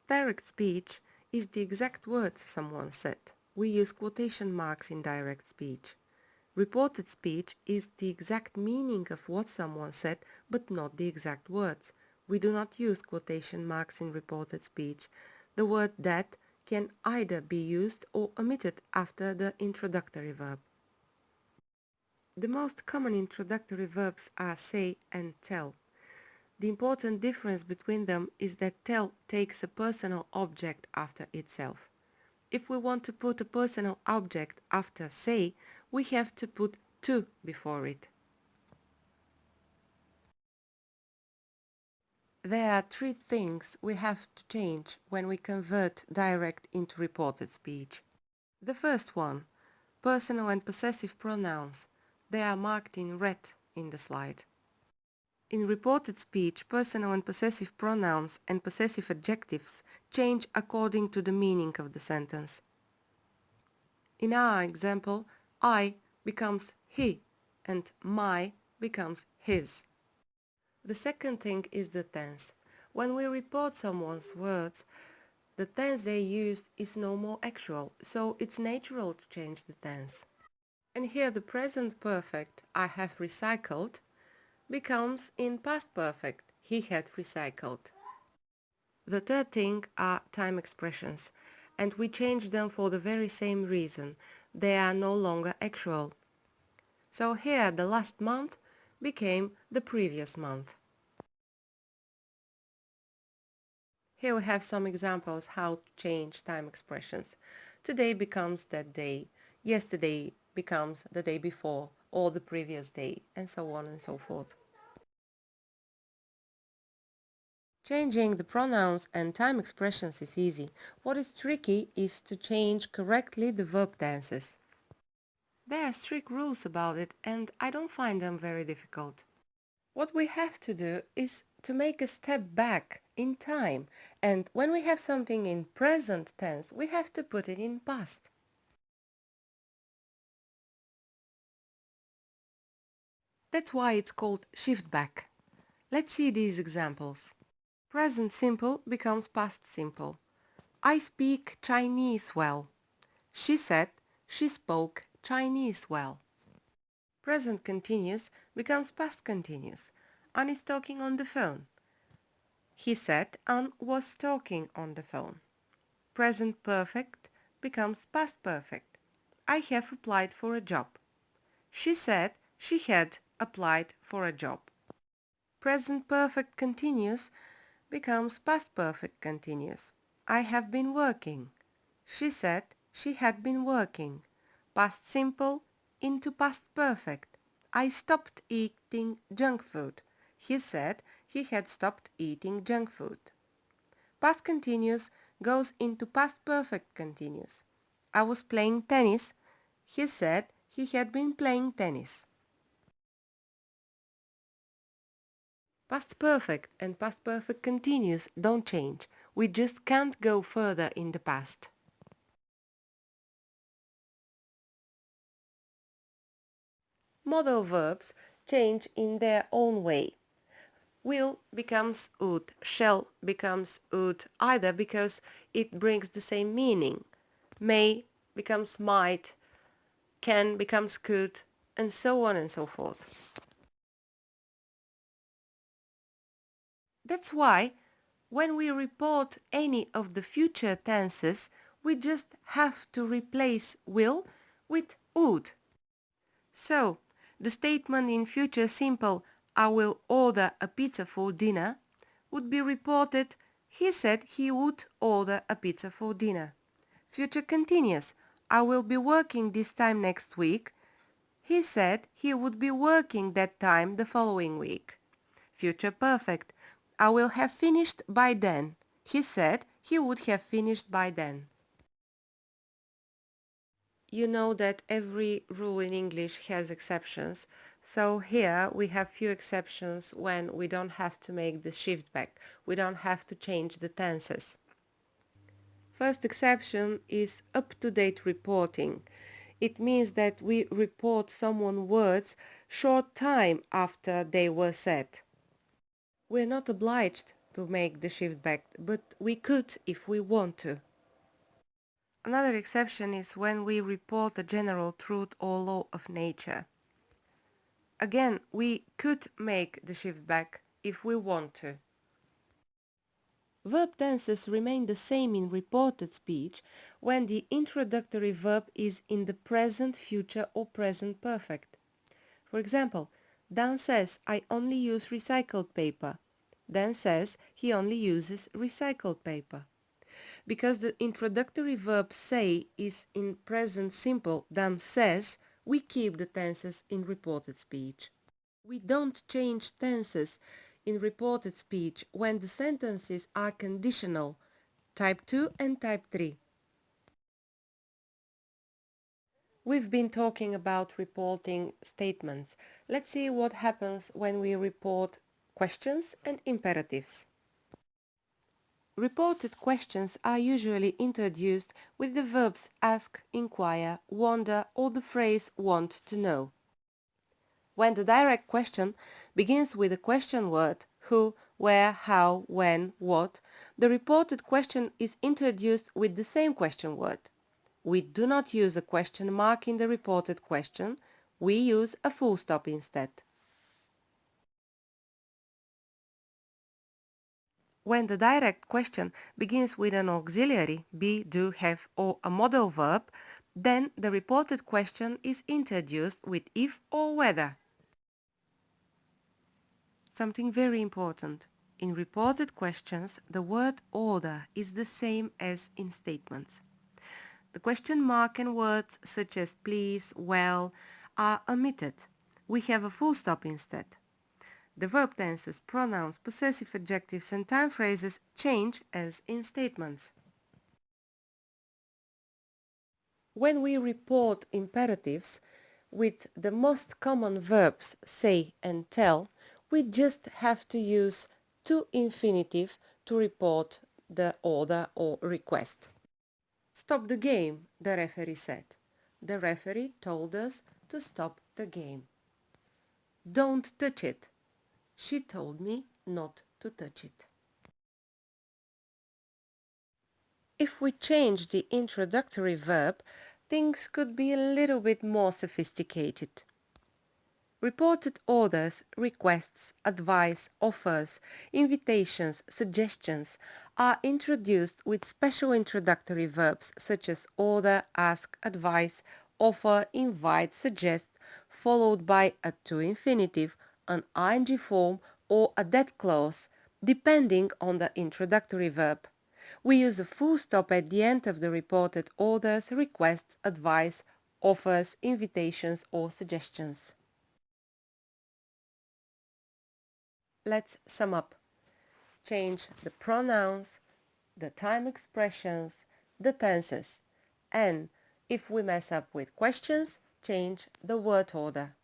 Direct speech is the exact words someone said. We use quotation marks in direct speech. Reported speech is the exact meaning of what someone said, but not the exact words. We do not use quotation marks in reported speech. The word that can either be used or omitted after the introductory verb. The most common introductory verbs are say and tell. The important difference between them is that tell takes a personal object after itself. If we want to put a personal object after say, we have to put to before it. There are three things we have to change when we convert direct into reported speech. The first one, personal and possessive pronouns. They are marked in red in the slide. In reported speech, personal and possessive pronouns and possessive adjectives change according to the meaning of the sentence. In our example, I becomes he and my becomes his. The second thing is the tense. When we report someone's words, the tense they used is no more actual, so it's natural to change the tense. And here the present perfect, I have recycled, becomes in past perfect, he had recycled. The third thing are time expressions, and we change them for the very same reason. They are no longer actual. So here the last month became the previous month. Here we have some examples how to change time expressions. Today becomes that day, yesterday becomes the day before or the previous day, and so on and so forth. Changing the pronouns and time expressions is easy. What is tricky is to change correctly the verb tenses. There are strict rules about it, and I don't find them very difficult. What we have to do is to make a step back in time, and when we have something in present tense, we have to put it in past. That's why it's called shift back. Let's see these examples. Present simple becomes past simple. I speak Chinese well. She said she spoke Chinese well. Present continuous becomes past continuous. Anne is talking on the phone. He said Anne was talking on the phone. Present perfect becomes past perfect. I have applied for a job. She said she had applied for a job. Present perfect continuous becomes past perfect continuous. I have been working. She said she had been working. Past simple into past perfect. I stopped eating junk food. He said he had stopped eating junk food. Past continuous goes into past perfect continuous. I was playing tennis. He said he had been playing tennis. Past perfect and past perfect continuous don't change. We just can't go further in the past. Modal verbs change in their own way. Will becomes would, shall becomes would, either because it brings the same meaning. May becomes might, can becomes could, and so on and so forth. That's why when we report any of the future tenses, we just have to replace will with would. So, the statement in future simple, I will order a pizza for dinner, would be reported, he said he would order a pizza for dinner. Future continuous, I will be working this time next week, he said he would be working that time the following week. Future perfect, I will have finished by then, he said he would have finished by then. You know that every rule in English has exceptions, so here we have few exceptions when we don't have to make the shift back, we don't have to change the tenses. First exception is up-to-date reporting. It means that we report someone's words short time after they were said. We're not obliged to make the shift back, but we could if we want to. Another exception is when we report a general truth or law of nature. Again, we could make the shift back if we want to. Verb tenses remain the same in reported speech when the introductory verb is in the present, future or present perfect. For example, Dan says, I only use recycled paper. Dan says he only uses recycled paper. Because the introductory verb say is in present simple, Dan says, we keep the tenses in reported speech. We don't change tenses in reported speech when the sentences are conditional, type 2 and type 3. We've been talking about reporting statements. Let's see what happens when we report questions and imperatives. Reported questions are usually introduced with the verbs ask, inquire, wonder or the phrase want to know. When the direct question begins with a question word, who, where, how, when, what, the reported question is introduced with the same question word. We do not use a question mark in the reported question, we use a full stop instead. When the direct question begins with an auxiliary, be, do, have or a modal verb, then the reported question is introduced with if or whether. Something very important. In reported questions, the word order is the same as in statements. The question mark and words such as please, well, are omitted. We have a full stop instead. The verb tenses, pronouns, possessive adjectives and time phrases change as in statements. When we report imperatives with the most common verbs say and tell, we just have to use to infinitive to report the order or request. Stop the game, the referee said. The referee told us to stop the game. Don't touch it. She told me not to touch it. If we change the introductory verb, things could be a little bit more sophisticated. Reported orders, requests, advice, offers, invitations, suggestions are introduced with special introductory verbs such as order, ask, advise, offer, invite, suggest, followed by a to infinitive, an ing form or a that clause, depending on the introductory verb. We use a full stop at the end of the reported orders, requests, advice, offers, invitations or suggestions. Let's sum up. Change the pronouns, the time expressions, the tenses, and if we mess up with questions, change the word order.